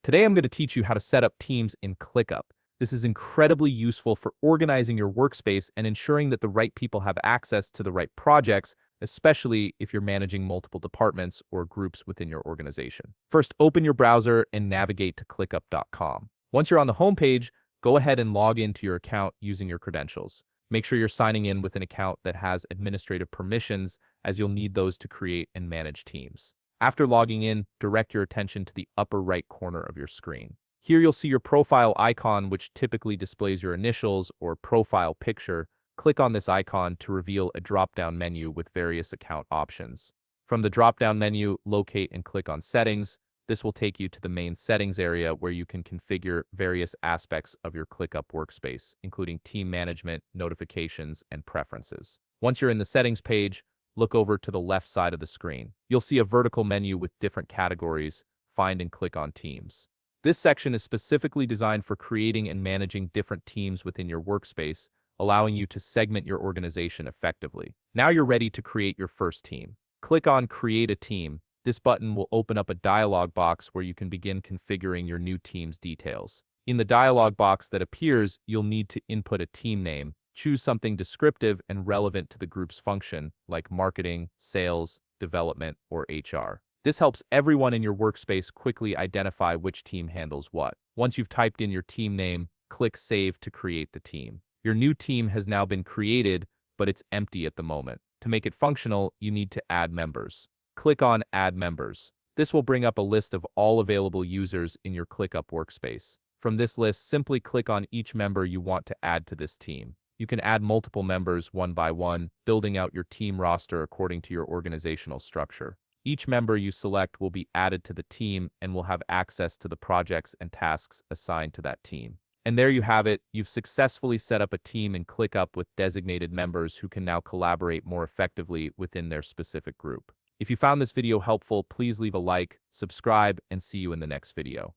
Today I'm going to teach you how to set up teams in ClickUp. This is incredibly useful for organizing your workspace and ensuring that the right people have access to the right projects, especially if you're managing multiple departments or groups within your organization. First, open your browser and navigate to clickup.com. Once you're on the homepage, go ahead and log into your account using your credentials. Make sure you're signing in with an account that has administrative permissions, as you'll need those to create and manage teams. After logging in, direct your attention to the upper right corner of your screen. Here you'll see your profile icon, which typically displays your initials or profile picture. Click on this icon to reveal a drop-down menu with various account options. From the drop-down menu, locate and click on Settings. This will take you to the main settings area where you can configure various aspects of your ClickUp workspace, including team management, notifications, and preferences. Once you're in the settings page, look over to the left side of the screen. You'll see a vertical menu with different categories. Find and click on Teams. This section is specifically designed for creating and managing different teams within your workspace, allowing you to segment your organization effectively. Now you're ready to create your first team. Click on Create a Team. This button will open up a dialog box where you can begin configuring your new team's details. In the dialog box that appears, you'll need to input a team name. Choose something descriptive and relevant to the group's function, like marketing, sales, development, or HR. This helps everyone in your workspace quickly identify which team handles what. Once you've typed in your team name, click Save to create the team. Your new team has now been created, but it's empty at the moment. To make it functional, you need to add members. Click on Add Members. This will bring up a list of all available users in your ClickUp workspace. From this list, simply click on each member you want to add to this team. You can add multiple members one by one, building out your team roster according to your organizational structure. Each member you select will be added to the team and will have access to the projects and tasks assigned to that team. And there you have it. You've successfully set up a team in ClickUp with designated members who can now collaborate more effectively within their specific group. If you found this video helpful, please leave a like, subscribe, and see you in the next video.